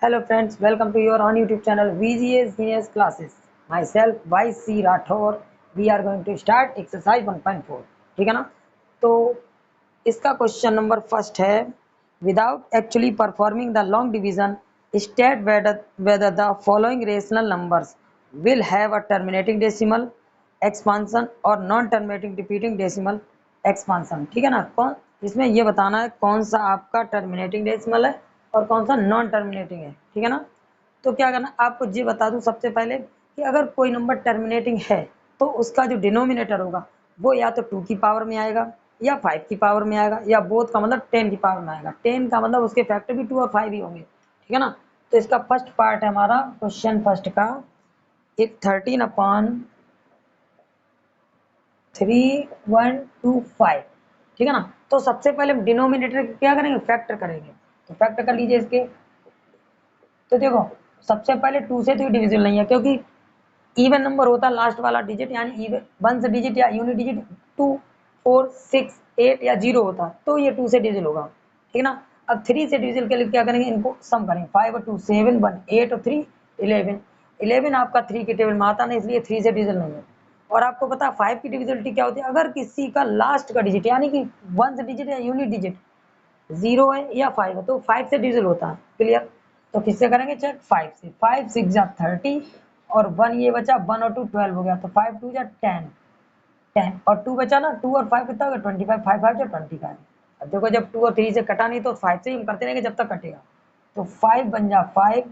Hello friends, welcome to your on YouTube channel VGS Genius Classes. Myself YC Rathore. We are going to start exercise 1.4. ठीक है ना? तो इसका question number first है, without actually performing the long division state whether the following rational numbers will have a terminating decimal expansion or non terminating repeating decimal expansion. ठीक है ना? कौन इसमें ये बताना है कौन सा आपका टर्मिनेटिंग डेसिमल है और कौन सा नॉन टर्मिनेटिंग है। ठीक है ना? तो क्या करना, आपको ये बता दूं सबसे पहले कि अगर कोई नंबर टर्मिनेटिंग है तो उसका जो डिनोमिनेटर होगा वो या तो 2 की पावर में आएगा या 5 की पावर में आएगा या बोथ का मतलब 10 की पावर में आएगा। 10 का मतलब उसके फैक्टर भी 2 और 5 ही होंगे। ठीक है ना? तो इसका फर्स्ट पार्ट है हमारा क्वेश्चन फर्स्ट का, इफ 13/3125। ठीक है ना? तो सबसे पहले हम डिनोमिनेटर क्या करेंगे, फैक्टर करेंगे। तो फैक्टर कर लीजिए इसके। तो देखो सबसे पहले 2 से तो डिविजिबल नहीं है क्योंकि इवन नंबर होता है लास्ट वाला डिजिट, यानी इवन वन से डिजिट या यूनिट डिजिट 2 4 6 8 या 0 होता, तो ये 2 से डिविजिबल होगा। ठीक है ना? अब 3 से डिविजिबल के लिए क्या करेंगे, इनको सम करेंगे। 5 और 2 7 1 8 और 3 11। 11 आपका 3 के टेबल में आता नहीं, इसलिए 3 से डिविजिबल नहीं है। और आपको पता है 5 की डिविजिबिलिटी क्या होती है, अगर किसी का लास्ट का डिजिट यानी कि वन से डिजिट या यूनिट डिजिट 0 है या 5 है तो 5 से डिविजिबल होता है। क्लियर? तो किससे करेंगे चेक, 5 से। 5 6 जा 30 और 1 ये बचा, 1 और 2 12 हो गया, तो 5 2 जा 10 10 और 2 बचा ना, 2 और 5 कितना हो गया 25, 5 5 जा 25। अब देखो जब 2 और 3 से कटा नहीं तो 5 से ही हम करते रहेंगे जब तक कटेगा। तो 5 बन जा 5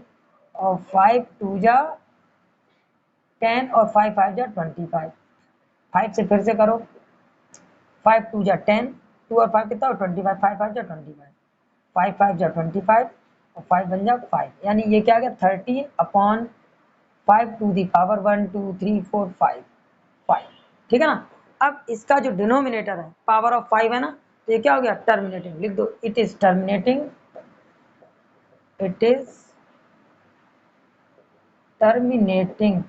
और 5 2 जा 10 और 5 5 जा 25। 5 से फिर से करो, 5 2 जा 10, 2 और 5 कितना हो 25, 5 5 जा 25, 5 5 जा 25 और 5 बन जा 5, यानी ये क्या आ गया 30/5 टू दी पावर 1 2 3 4 5 5। ठीक है ना? अब इसका जो डिनोमिनेटर है पावर ऑफ 5 है ना, तो ये क्या हो गया टर्मिनेटिंग। लिख दो, it is terminating, it is terminating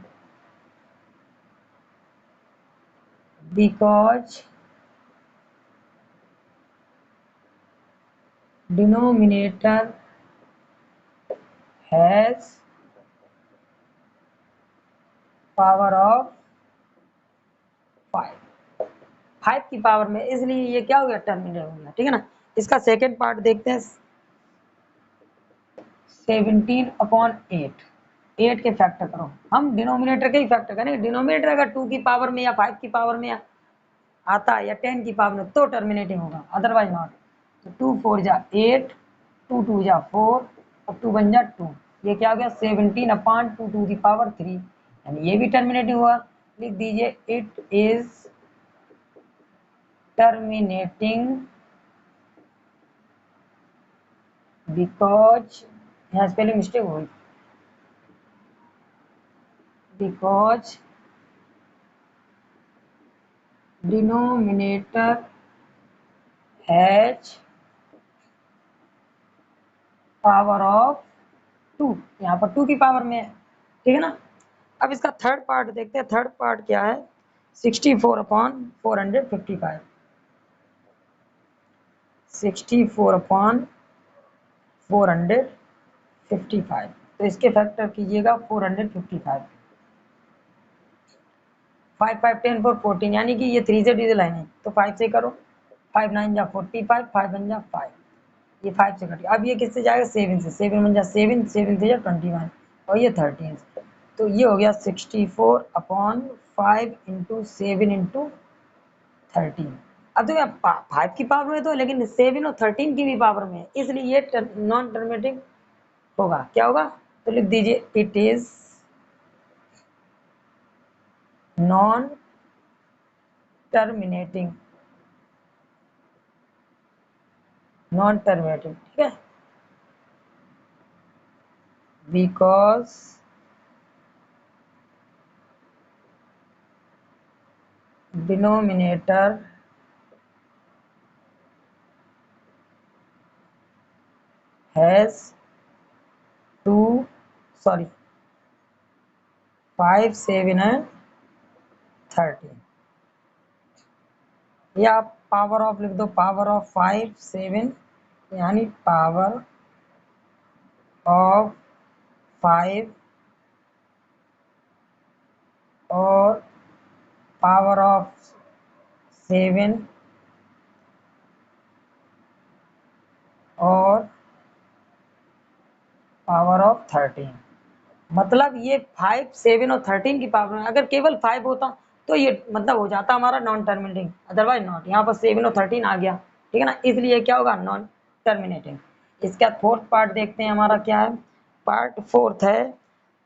because denominator has power of 5 5 की पावर में, इसलिए ये क्या हो गया टर्मिनेट हो गया। ठीक है ना? इसका सेकेंड पार्ट देखते हैं, 17/8। 8 के फैक्टर करो, हम डिनोमिनेटर के ही फैक्टर करेंगे। डिनोमिनेटर अगर 2 की पावर में या 5 की पावर में आता है या 10 की पावर में तो टर्मिनेटिंग होगा, अदरवाइज नॉट। तो 2 4 जा 8, 2 2 जा 4 और 2 1 जा 2, ये क्या हो गया 17/2 टू दी पावर 3, यानी ये भी टर्मिनेटिंग हुआ। लिख दीजिए, इट इज टर्मिनेटिंग बिकॉज, यहाँ स्पेलिंग मिस्टेक हुई, because denominator has power of 2, यहाँ पर 2 की पावर में है। ठीक है ना? अब इसका थर्ड पार्ट देखते हैं। थर्ड पार्ट क्या है, 64/455। 64/455, तो इसके फैक्टर कीजिएगा 455। 5 5 10 4 14, यानी कि ये 3 से डिविजिबल है नहीं, तो 5 से करो। 5 9 जा 45, 5 1 जा 5, ये 5 से कटिए। अब ये किससे जाएगा, 7 से। 7 1 जा 7, 7 से जा 21 और ये 13, तो ये हो गया 64/5 इंटू 7 इंटू 13। अब तो 5 की पावर में तो, लेकिन 7 और 13 की भी पावर में है, इसलिए ये नॉन टर्मिनेटिंग होगा। क्या होगा, तो लिख दीजिए, it is non terminating, non terminating. ठीक है, because denominator has 2 sorry 5 7 and 13, या आप पावर ऑफ लिख दो, पावर ऑफ 5 7, यानी पावर ऑफ 5 और पावर ऑफ 7 और पावर ऑफ 13। मतलब ये 5, 7 और 13 की पावर में अगर केवल 5 होता तो ये मतलब हो जाता हमारा नॉन टर्मिनेटिंग, अदरवाइज नॉट। यहाँ पर 7 और 13 आ गया, ठीक है ना, इसलिए क्या होगा, नॉन टर्मिनेटिंग। इसका फोर्थ पार्ट देखते हैं, हमारा क्या है, पार्ट फोर्थ है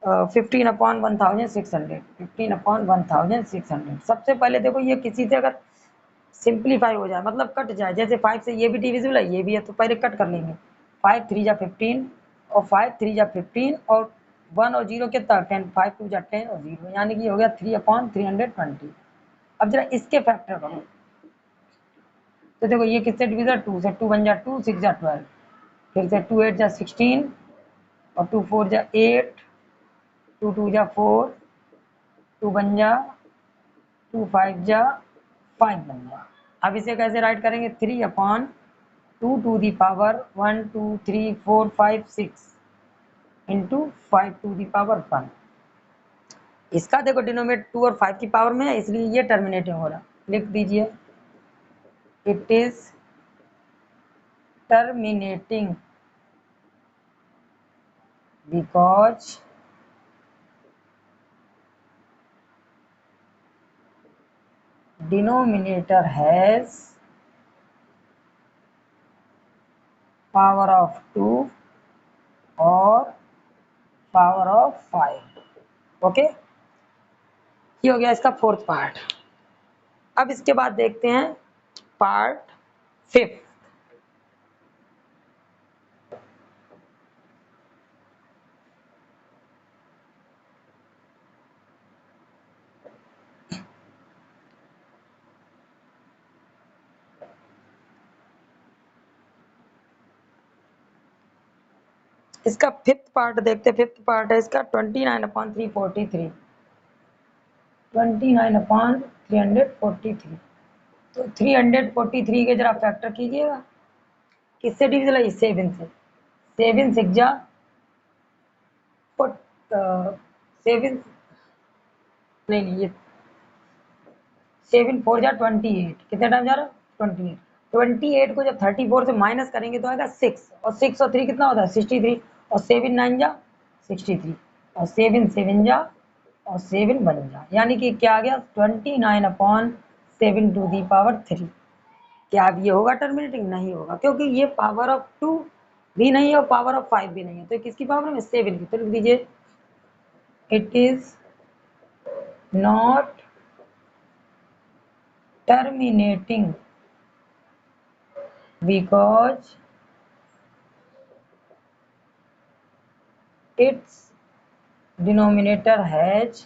15/1600। 15/1600 सबसे पहले देखो, ये किसी से अगर सिंप्लीफाई हो जाए, मतलब कट जाए, जैसे 5 से ये भी डिविजिबल है, ये भी है, तो पहले कट कर लेंगे। 5 3 जा 15 और 5 3 जा 15 और 1 और 0 कितना 10, 5 2 जा 10 और 0, यानी कि हो गया 3/320। अब जरा इसके फैक्टर करो, तो देखो ये किससे डिविजल, 2 से, 2 1 जा 2, 6 जा 12, फिर से 2 8 जा 16 और 2 4 जा 8, 2 2 जा 4, 2 1 जा 2, 5 जा 5 बन जा। अब इसे कैसे राइट करेंगे, 3/2 to the power 1 2 3 4 5 6 into 5 to the power 1। इसका देखो डिनोमिनेटर 2 और 5 की पावर में है, इसलिए ये टर्मिनेटिंग हो रहा, लिख दीजिए, it is terminating because denominator has power of 2 और पावर ऑफ 5। ओके, ये हो गया इसका फोर्थ पार्ट। अब इसके बाद देखते हैं पार्ट फिफ्थ। इसका फिफ्थ पार्ट देखते हैं। फिफ्थ पार्ट है इसका 29/343। 29/343। तो 343 के जरा फैक्टर कीजिएगा, किससे डिविजन है, 7 से। 7 6 जा 7, नहीं नहीं, ये 7 4 जा 28, कितने टाइम जा रहा है, 28। 28 को जब 34 से माइनस करेंगे तो आएगा 6, और 6 और 3 कितना होता है, 63, और 7 9 जा 63, और 7 7 जा और 7 बन जा, यानी कि क्या आ गया, 29/7 टू दी पावर 3। क्या अब ये होगा टर्मिनेटिंग, नहीं होगा, क्योंकि ये पावर ऑफ 2 भी नहीं है और पावर ऑफ 5 भी नहीं है, तो किसकी पावर में, 7 की। तो लिख दीजिए, it is not terminating because its denominator has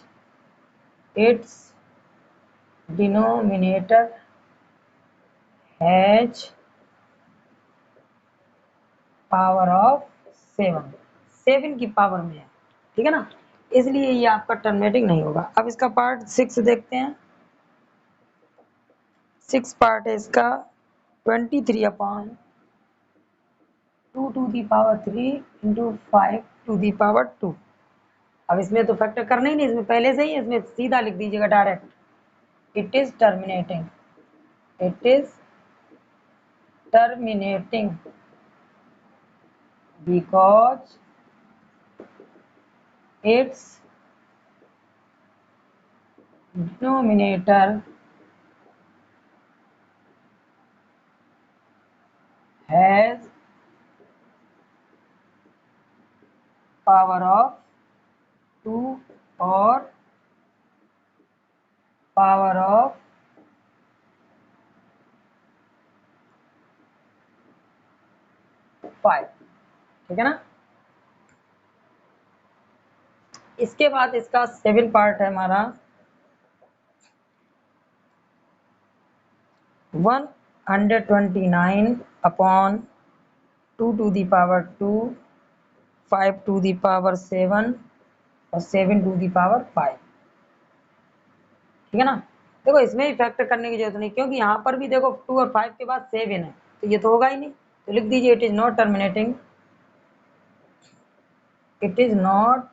power of 7 की पावर में है, ठीक है ना, इसलिए ये आपका टर्मिनेटिंग नहीं होगा। अब इसका पार्ट 6 देखते हैं। 6 पार्ट है इसका 23/2 to the power 3 into 5 to the power 2। अब इसमें तो फैक्टर करना ही नहीं, इसमें पहले से ही, इसमें सीधा लिख दीजिएगा direct, it is terminating, it is terminating because it's denominator has power of 2 और पावर ऑफ 5, ठीक है ना। इसके बाद इसका 7 पार्ट है हमारा 129/2 to the power 2, 5 to the power 7 और 7 टू दी पावर 5, ठीक है ना। देखो इसमें भी फैक्टर करने की जरूरत नहीं, क्योंकि यहाँ पर भी देखो 2 और 5 के बाद 7 है, तो ये तो होगा ही नहीं, तो लिख दीजिए, it is not terminating it is not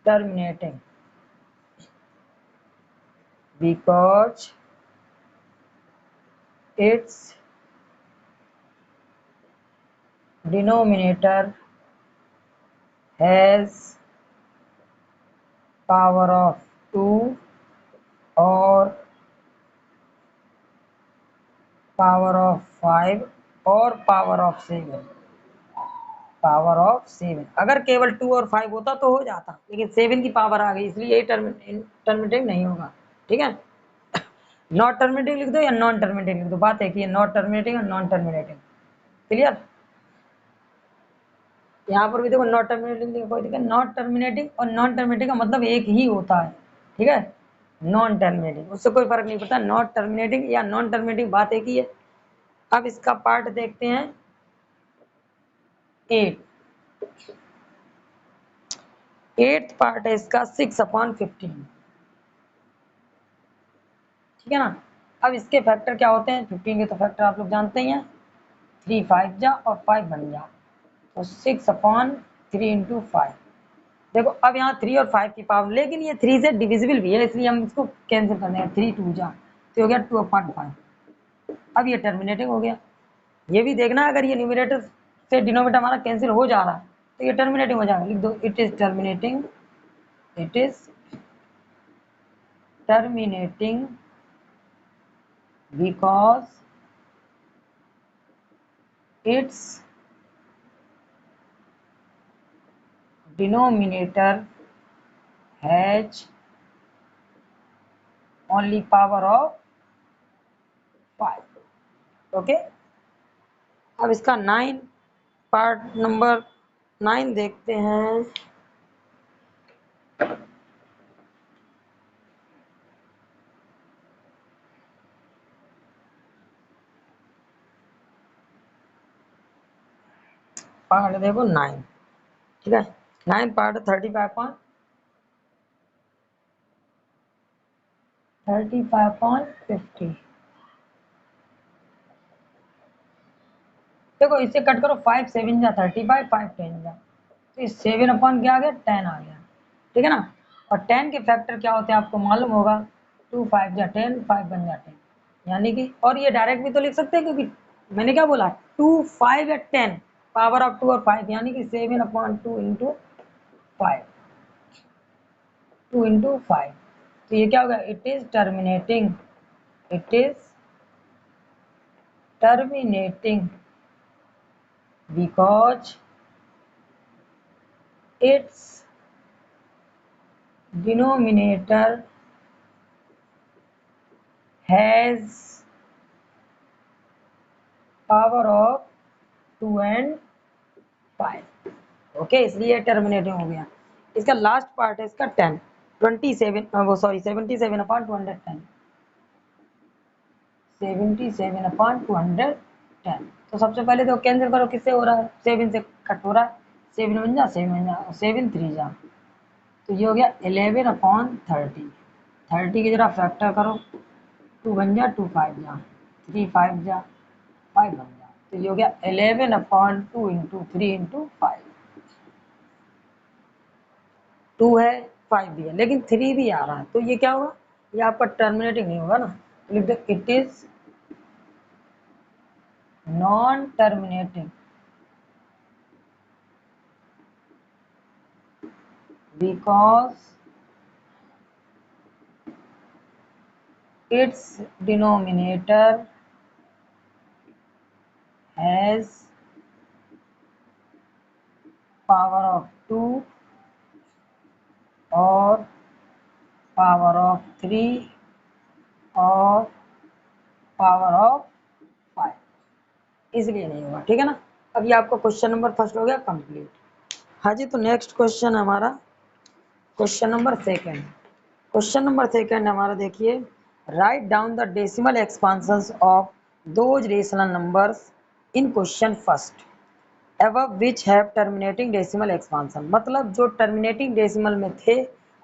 terminating because its denominator has power of 2 or power of 5 और पावर ऑफ 7। पावर ऑफ 7 अगर केवल 2 और 5 होता तो हो जाता, लेकिन 7 की पावर आ गई, इसलिए ये टर्मिनेटिंग नहीं होगा। ठीक है, नॉट टर्मिनेटिंग लिख दो या नॉन टर्मिनेटिंग लिख दो, बात एक ही है, नॉट टर्मिनेटिंग और नॉन टर्मिनेटिंग। क्लियर? यहाँ पर भी देखो नॉट टर्मिनेटिंग, कोई दिक्कत, नॉट टर्मिनेटिंग और नॉन टर्मिनेटिंग का मतलब एक ही होता है। ठीक है, नॉन टर्मिनेटिंग उससे कोई फर्क नहीं पड़ता, नॉट टर्मिनेटिंग या नॉन टर्मिनेटिंग बात एक ही है। अब इसका पार्ट देखते हैं 8। 8th पार्ट है इसका 6/15। ठीक है ना, अब इसके फैक्टर क्या होते हैं, 15 के तो फैक्टर आप लोग जानते ही हैं, 3 5 जा और 5 बन जा, तो 6/3 × 5। देखो अब यहाँ 3 और 5 की पावर, लेकिन ये 3 से डिविजिबल भी है, इसलिए हम इसको कैंसिल कर देंगे, 3 2 जा तो हो गया 2/5। अब ये टर्मिनेटिंग हो गया। ये भी देखना, अगर ये न्यूमरेटर से डिनोमिनेटर हमारा कैंसिल हो जा रहा है तो ये टर्मिनेटिंग हो जाएगा, लिख दो it is terminating, it is terminating because its denominator has only power of 5। Okay, अब इसका 9 पार्ट नंबर 9 देखते हैं। पार्ट देखो 9। ठीक है, 9 पार्ट 35/50। देखो इसे कट करो, 5 7 जा 35, 5 10 जा, तो 7 क्या आ गया, 10 आ गया। ठीक है ना, और 10 के फैक्टर क्या होते हैं आपको मालूम होगा, 2 5 जा 10, 5 बन जा 10, यानी कि, और ये डायरेक्ट भी तो लिख सकते हैं, क्योंकि मैंने क्या बोला, 2 5 या 10 पावर ऑफ 2 और 5, यानी कि 7/2 × 5, 2 × 5। तो ये क्या होगा, it is terminating, it is terminating because its denominator has power of 2 and 5। Okay, इसलिए टर्मिनेटिंग हो गया। इसका लास्ट पार्ट है इसका 10 27 वो सॉरी 77/210, 77/210। तो सबसे पहले तो कैंसिल करो, किससे हो रहा है, 7 से कट हो रहा है, 7 बन जा 7 बन जा, 7 3 जा, तो ये हो गया 11/30। 30 की जरा फैक्टर करो, 2 बन जा 2 5 जा, 3 5 जा 5 बन जा, तो ये हो गया 11/2 × 3 × 5। 2 है 5 भी है, लेकिन 3 भी आ रहा है, तो ये क्या होगा, ये आपका टर्मिनेटिंग नहीं होगा ना, लिख दो it is non terminating because its denominator has power of 2 और पावर ऑफ 3 और पावर ऑफ 5, इसलिए नहीं होगा। ठीक है ना, अब ये आपका क्वेश्चन नंबर फर्स्ट हो गया कंप्लीट। हाँ जी, तो नेक्स्ट क्वेश्चन हमारा question number second. Question number second हमारा देखिए, write down the decimal expansions of those rational numbers in question first above which have terminating decimal expansion। मतलब जो टर्मिनेटिंग डेसिमल में थे,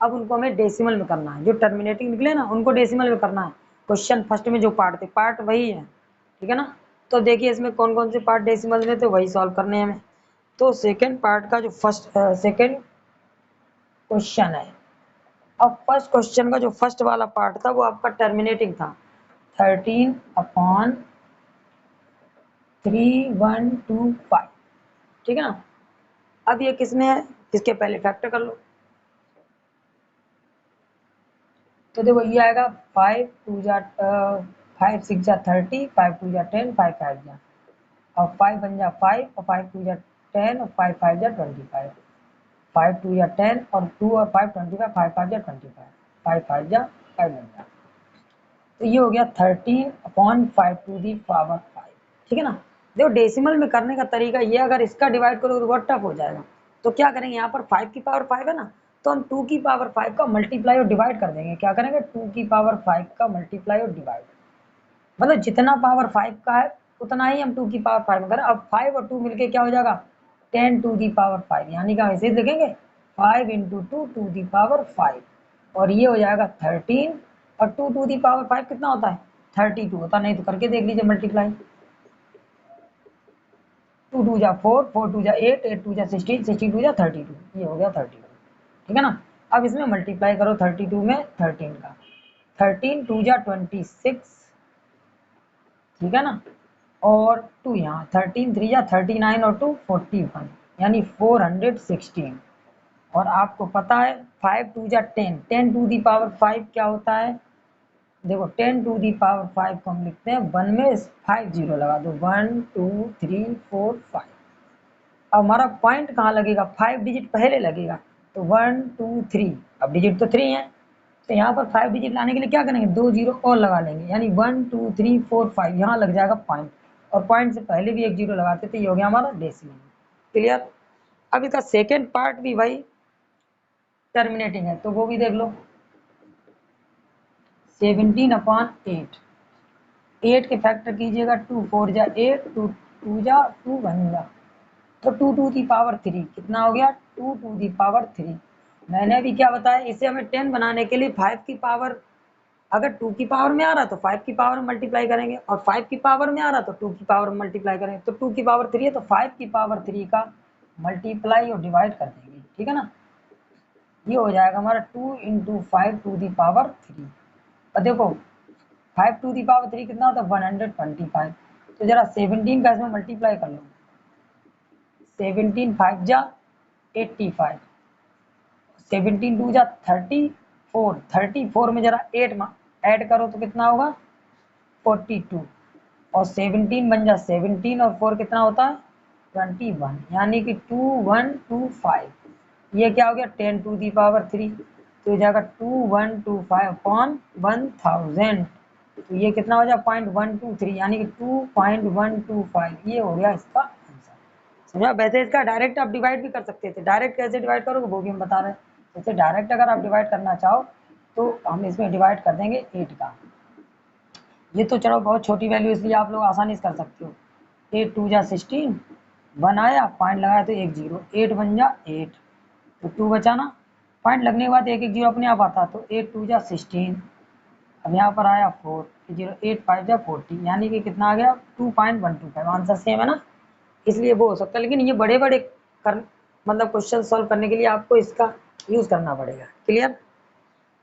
अब उनको हमें डेसिमल में करना है, जो टर्मिनेटिंग निकले ना उनको डेसिमल में करना है। क्वेश्चन फर्स्ट में जो पार्ट थे पार्ट वही है, ठीक है ना। तो देखिए इसमें कौन कौन से पार्ट डेसिमल में थे वही सॉल्व करने हैं हमें। तो सेकेंड पार्ट का जो सेकेंड क्वेश्चन है, अब फर्स्ट क्वेश्चन का जो फर्स्ट वाला पार्ट था वो आपका टर्मिनेटिंग था 13/3125, ठीक है ना। अब ये किसमें है, इसके पहले फैक्टर कर लो। तो देखो ये आएगा 5 6 30, 5 2 10, 5 5 और 5 बन जा 5 और 5 2 10 और 5 5 25, 5 2 10 और 2 और 5 25, 5 5 25, 5 5 बन जा। तो ये हो गया 13/5 ठीक है ना। देखो डेसिमल में करने का तरीका ये, अगर इसका डिवाइड करो तो बहुत टफ हो जाएगा। तो क्या करेंगे, यहाँ पर 5 की पावर 5 है ना, तो हम 2 की पावर 5 का मल्टीप्लाई और डिवाइड कर देंगे। क्या करेंगे, 2 की पावर 5 का मल्टीप्लाई और डिवाइड, मतलब जितना पावर 5 का है उतना ही हम 2 की पावर 5 में करें। अब 5 और 2 मिलके क्या हो जाएगा 10 टू दी पावर 5, यानी कि हम ऐसे लिखेंगे 5 इंटू 2 टू दी पावर 5, और ये हो जाएगा 13, और 2 टू दी पावर 5 कितना होता है 32 होता, नहीं तो करके देख लीजिए मल्टीप्लाई। 2 2 जा 4, 4 2 जा 8, 8 2 जा 16, 16 2 जा 32, ये हो गया 32, ठीक है ना। अब इसमें मल्टीप्लाई करो 32 में 13 का, 13 2 जा 26, ठीक है ना, और 2 यहाँ 13 3 या 39 और 2 41, यानी 416। और आपको पता है 5 2 जा 10, 10 टू दी पावर 5 क्या होता है, देखो 10 टू दी पावर 5 को हम लिखते हैं 1 में 5 जीरो लगा दो, 1 2 3 4 5। अब हमारा पॉइंट कहाँ लगेगा, 5 डिजिट पहले लगेगा, तो 1 2 3, अब डिजिट तो 3 है, तो यहाँ पर 5 डिजिट लाने के लिए क्या करेंगे 2 जीरो और लगा लेंगे, यानी 1 2 3 4 5 यहाँ लग जाएगा पॉइंट, और पॉइंट से पहले भी एक जीरो लगाते थे, ये हो गया हमारा डेसिमल। क्लियर। अब इसका सेकेंड पार्ट भी भाई टर्मिनेटिंग है, तो वो भी देख लो। 17/8, 8 के फैक्टर कीजिएगा, 2 4 जा 8, 2 2 जा 2 बन जा, तो 2 टू दी पावर 3 कितना हो गया 2 टू दी पावर 3। मैंने भी क्या बताया, इसे हमें 10 बनाने के लिए 5 की पावर, अगर 2 की पावर में आ रहा तो 5 की पावर में मल्टीप्लाई करेंगे, और 5 की पावर में आ रहा तो 2 की पावर में मल्टीप्लाई करेंगे। तो 2 की पावर 3 है तो 5 की पावर 3 का मल्टीप्लाई और डिवाइड कर देंगे, ठीक है ना। ये हो जाएगा हमारा 2 इंटू 5 टू दी पावर 3, और देखो 5 टू दी पावर 3 कितना होता है 125। तो जरा 17 का इसमें मल्टीप्लाई कर लो, 17 5 जा 85, 17 2 जा 34, 34 में जरा 8 ऐड करो तो कितना होगा 42, और 17 बन जा 17 और 4 कितना होता है 21, यानी कि 2125। ये क्या हो गया 10 टू दी पावर 3, तो हो जाएगा 2125 अपॉन 1000, तो ये कितना हो जाएगा 0.123, यानी कि 2.125, ये हो गया इसका आंसर। समझा। वैसे इसका डायरेक्ट आप डिवाइड भी कर सकते थे, डायरेक्ट कैसे डिवाइड करोगे वो भी हम बता रहे हैं। जैसे डायरेक्ट अगर आप डिवाइड करना चाहो तो हम इसमें डिवाइड कर देंगे 8 का, ये तो चलो बहुत छोटी वैल्यू इसलिए आप लोग आसानी से कर सकते हो। 8 2 जा 16, 1 आया पॉइंट लगाया तो एक जीरो, 8 बन जा 8, तो 2 बचा ना, पॉइंट लगने के बाद एक एक जीरो अपने आप आता, तो 8 2 जा 16, अब यहाँ पर आया 4 जीरो, 8 5 जा 40, यानी कि कितना आ गया 2.125, आंसर सेम है ना, इसलिए वो हो सकता है। लेकिन ये बड़े बड़े कर मतलब क्वेश्चन सॉल्व करने के लिए आपको इसका यूज करना पड़ेगा। क्लियर।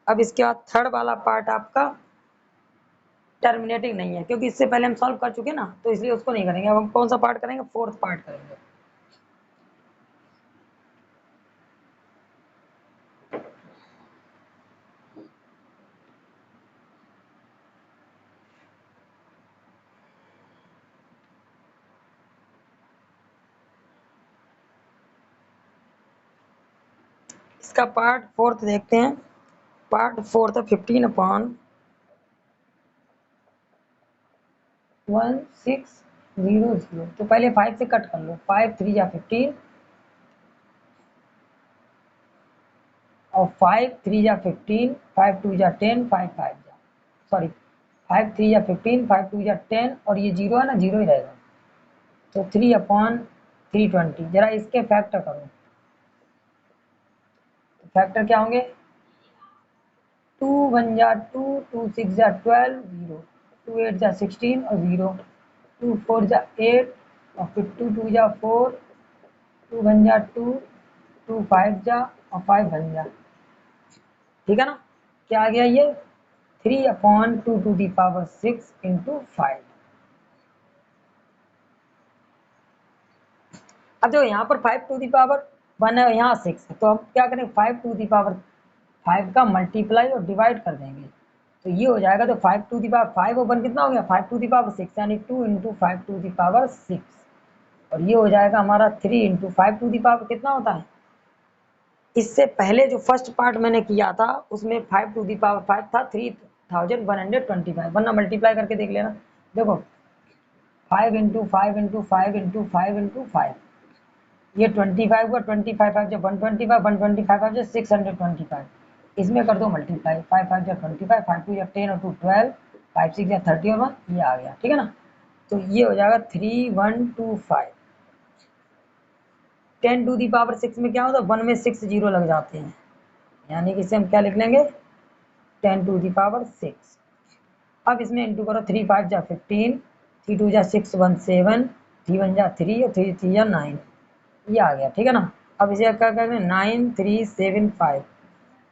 अब इसके बाद थर्ड वाला पार्ट आपका टर्मिनेटिंग नहीं है, क्योंकि इससे पहले हम सॉल्व कर चुके ना, तो इसलिए उसको नहीं करेंगे। अब हम कौन सा पार्ट करेंगे, फोर्थ पार्ट करेंगे। इसका पार्ट फोर्थ देखते हैं। पार्ट फोर्थ है 15/1600, तो पहले 5 से कट कर लो, 5 3 जा 15, और 5 3 जा 15, 5 2 जा 10, 5 5 जा सॉरी 5 3 जा 15, 5 2 जा 10, और ये जीरो है ना, जीरो ही रहेगा, तो 3/320। जरा इसके फैक्टर करो, तो फैक्टर क्या होंगे 2 1 जा 2, 2 6 जा 12, 0, 2 8 जा 16 और 0, 2 4 जा 8 और फिर 2 2 जा 4, 2 1 जा 2, 2 5 जा और 5 1 जा। ठीक है ना, क्या आ गया ये 3/2 टू दी पावर 6 इंटू 5। अब देखो यहाँ पर 5 टू दी पावर 1 है, यहाँ 6 है, तो हम क्या करेंगे 5 टू दी पावर 5 का मल्टीप्लाई और डिवाइड कर देंगे, तो ये हो जाएगा। तो 5 टू दी पावर 5 और 1 कितना हो गया 5 टू दी पावर 6, यानी 2 इंटू 5 टू दी पावर 6, और ये हो जाएगा हमारा 3 इंटू 5 टू दी पावर कितना होता है। इससे पहले जो फर्स्ट पार्ट मैंने किया था उसमें 5 टू दी पावर 5 था 3125, वरना मल्टीप्लाई करके देख लेना। देखो 5 इंटू 5 इंटू 5 इंटू 5 इंटू 5, ये 25 हुआ, 25 5 जब 125, 125 जब 625, इसमें कर दो मल्टीप्लाई, 5 5 जब 25, 5 2 जब 10 और 2 12, 5 6 जब 30 और 1, ये आ गया। ठीक है ना, तो ये हो जाएगा 3125। 10 टू दी पावर 6 में क्या होता है 1 में 6 जीरो लग जाते हैं, यानी कि इसे हम क्या लिख लेंगे 10 टू दी पावर 6। अब इसमें इंटू करो 3 5 जा 15, 3 2 जा 6 1 7, 3 1 जा 3 और 3 3 जा 9, ये आ गया। ठीक है ना, अब इसे क्या करेंगे 9 3 7 5,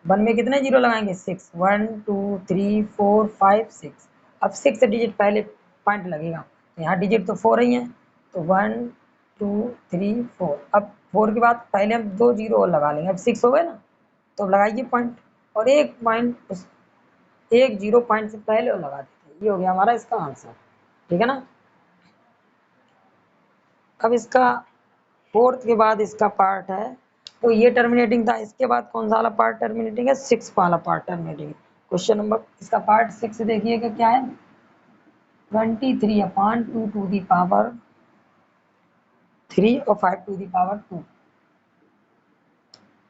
1 में कितने जीरो लगाएंगे 6, 1 2 3 4 5 6। अब 6 डिजिट पहले पॉइंट लगेगा, तो यहाँ डिजिट तो 4 ही है, तो 1 2 3 4। अब 4 के बाद पहले हम 2 जीरो और लगा लेंगे, अब 6 हो गए ना, तो अब लगाइए पॉइंट, और एक पॉइंट उस एक जीरो पॉइंट से पहले और लगा देते हैं। ये हो गया हमारा इसका आंसर। ठीक है ना, अब इसका फोर्थ के बाद इसका पार्ट है, तो ये टर्मिनेटिंग था, इसके बाद कौन सा वाला पार्ट टर्मिनेटिंग है 6 वाला पार्ट टर्मिनेटिंग है। क्वेश्चन नंबर इसका पार्ट 6 देखिएगा क्या है 23/2 टू दी पावर 3 और 5 टू दी पावर 2।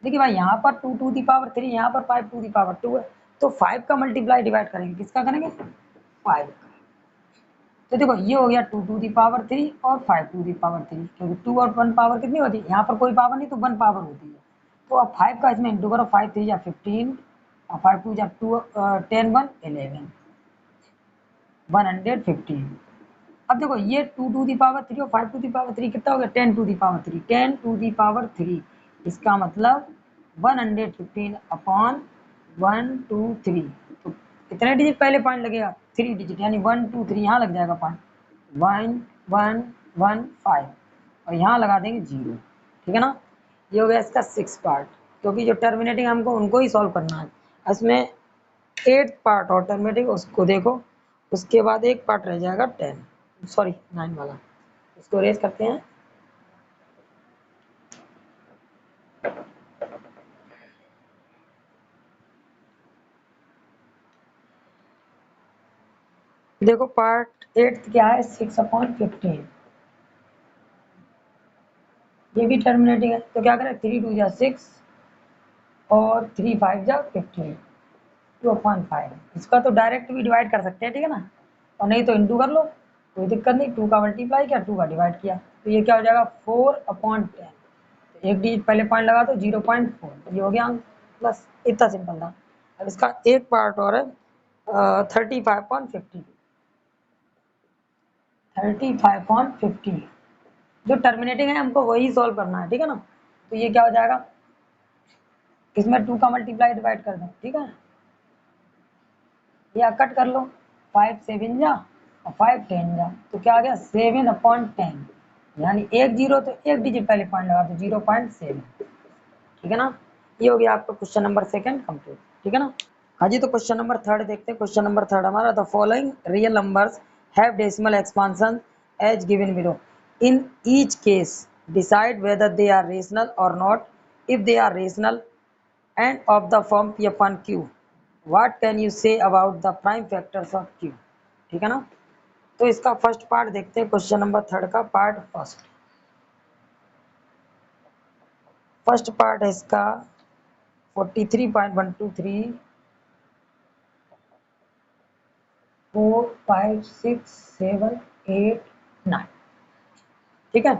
देखिए भाई यहाँ पर 2 टू दी पावर 3, यहाँ पर 5 टू दी पावर 2 है, तो 5 का मल्टीप्लाई डिवाइड करेंगे, किसका करेंगे 5 का। तो देखो ये हो गया 2 टू दी पावर 3 और 5 टू दी पावर 3, क्योंकि 2 और 1 पावर कितनी होती है, यहाँ पर कोई पावर नहीं तो 1 पावर होती है। तो अब 5 का इसमें इंटू करो, 5 3 जा 15 और 5 2 जा 2 10 1 11 115। अब देखो ये 2 टू दी पावर 3 और 5 टू दी पावर 3 कितना हो गया 10 to the power 3, 10 to the power 3, इसका मतलब 115 अपॉन 1 2 3। तो कितने डिजिट पहले पॉइंट लगेगा 3 डिजिट, यानी 1 2 3 यहाँ लग जाएगा पॉइंट 1 1 1 5, और यहाँ लगा देंगे 0। ठीक है ना, ये हो गया इसका 6 पार्ट, क्योंकि जो टर्मिनेटिंग हमको उनको ही सॉल्व करना है। इसमें 8th पार्ट और टर्मिनेटिंग उसको देखो, उसके बाद एक पार्ट रह जाएगा 9 वाला, इसको रेज करते हैं। देखो पार्ट 8th क्या है 6/15, ये भी टर्मिनेटिंग है, तो क्या करें 3 2 जा 6 और 3 5 जा 15, 2/5। इसका तो डायरेक्ट भी डिवाइड कर सकते हैं, ठीक है ना, और नहीं तो इंटू कर लो, कोई दिक्कत नहीं। 2 का मल्टीप्लाई किया 2 का डिवाइड किया, तो ये क्या हो जाएगा 4/10। एक डिजिट पहले पॉइंट लगा तो 0.4, ये हो गया बस, इतना सिंपल था। अब इसका एक पार्ट और है 35/50, 35/50 जो टर्मिनेटिंग है हमको वही सॉल्व करना है। ठीक है ना, तो ये क्या हो जाएगा इसमें 2 का मल्टीप्लाई डिवाइड कर दें, ठीक है, या कट कर लो, 5 7 जा और 5 10 जा, तो क्या आ गया 7/10, यानी एक जीरो तो एक डिजिट पहले पॉइंट लगा तो 0.7। ठीक है ना, ये हो गया आपका क्वेश्चन नंबर 2 कंप्लीट। ठीक है ना, हाँ जी, तो क्वेश्चन नंबर 3 देखते हैं। क्वेश्चन नंबर 3 हमारा the following real numbers have decimal expansion as given below, in each case decide whether they are rational or not, if they are rational and of the form P upon Q, what can you say about the prime factors of Q। ठीक है ना, तो इसका first part देखते हैं, question number 3 का part first part है इसका 43.123 4 5 6 7 8 9। ठीक है,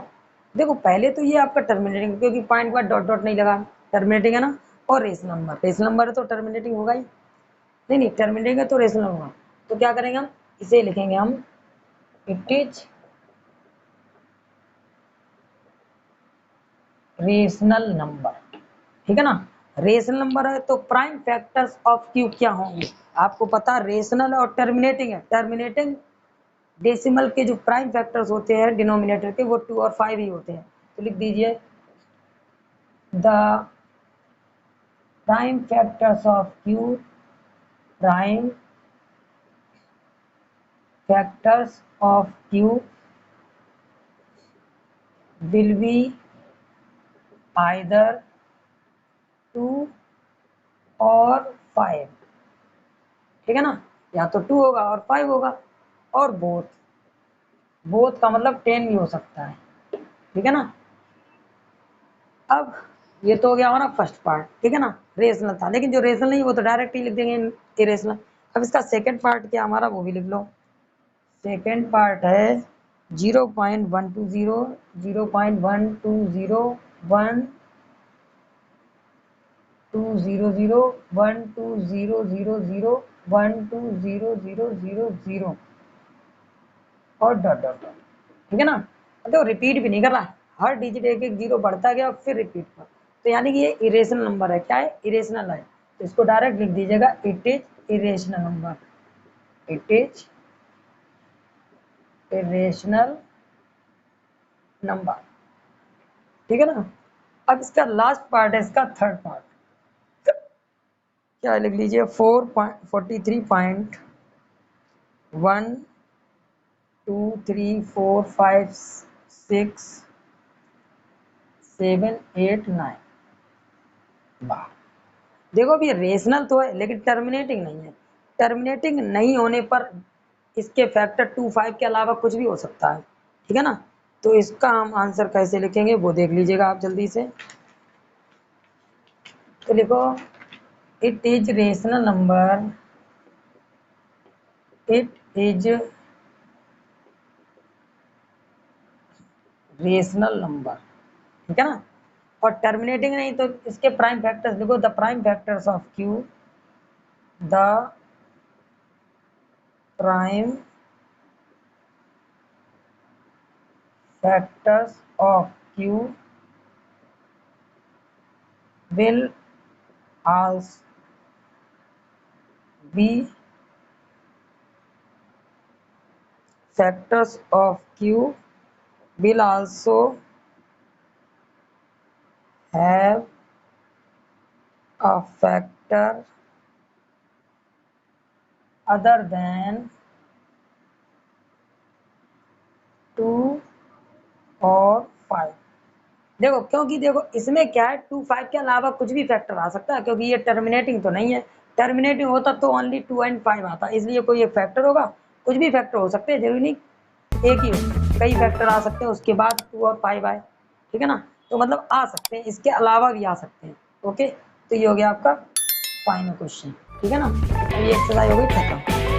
देखो पहले तो ये आपका टर्मिनेटिंग, क्योंकि पॉइंट के बाद डॉट डॉट नहीं लगा, टर्मिनेटिंग है ना, और रेस नंबर है तो टर्मिनेटिंग होगा ही। नहीं नहीं, टर्मिनेटिंग है तो रेशनल होगा। तो क्या करेंगे हम, इसे लिखेंगे हम इट इज रेशनल नंबर। ठीक है ना, रेशनल नंबर है तो प्राइम फैक्टर्स ऑफ क्यू क्या होंगे, आपको पता रेशनल और टर्मिनेटिंग है। टर्मिनेटिंग डेसिमल के जो प्राइम फैक्टर्स होते हैं डिनोमिनेटर के, वो 2 और 5 ही होते हैं। तो लिख दीजिए the prime factors of Q, prime factors of Q will be either 2 और 5। ठीक है ना, या तो 2 होगा और 5 होगा, और बोथ, बोथ का मतलब 10 भी हो सकता है। ठीक है ना, अब ये तो हो गया हमारा फर्स्ट पार्ट। ठीक है ना, रेशनल था, लेकिन जो रेशनल नहीं वो तो डायरेक्ट ही लिख देंगे इरेशनल। अब इसका सेकंड पार्ट क्या हमारा, वो भी लिख लो। सेकंड पार्ट है 0.120 0.120 1 200 12000 12000 और डॉट डॉट डॉट। ठीक है ना, तो रिपीट भी नहीं कर रहा, हर डिजिट एक एक जीरो बढ़ता गया फिर रिपीट पर। तो यानी कि ये इरेशनल नंबर है। क्या है, इरेशनल है। तो इसको डायरेक्ट लिख दीजिएगा it is irrational number, it is irrational number. ठीक है ना, अब इसका लास्ट पार्ट है, इसका थर्ड पार्ट क्या लिख लीजिए 4.43.1 2 3 4 5 6 7 8 9। वाह, देखो अभी रेशनल तो है लेकिन टर्मिनेटिंग नहीं है। टर्मिनेटिंग नहीं होने पर इसके फैक्टर 2 5 के अलावा कुछ भी हो सकता है। ठीक है ना, तो इसका हम आंसर कैसे लिखेंगे वो देख लीजिएगा आप जल्दी से। तो लिखो it is rational number, it is rational number. ठीक है ना, और टर्मिनेटिंग नहीं तो इसके प्राइम फैक्टर्स लिखो, the prime factors of Q, the prime factors of Q will also be factors of Q will also have a factor other than 2 और 5। देखो क्योंकि देखो इसमें क्या है, 2 5 के अलावा कुछ भी फैक्टर आ सकता है, क्योंकि ये टर्मिनेटिंग तो नहीं है। टर्मिनेटिंग होता तो ओनली 2 एंड 5 आता, इसलिए कोई एक फैक्टर होगा। कुछ भी फैक्टर हो सकते हैं, जरूरी नहीं एक ही हो, कई फैक्टर आ सकते हैं उसके बाद 2 और 5 आए। ठीक है ना, तो मतलब आ सकते हैं, इसके अलावा भी आ सकते हैं। ओके, तो ये हो गया आपका फाइनल क्वेश्चन। ठीक है ना, तो ये एक्सरसाइज हो गई खत्म।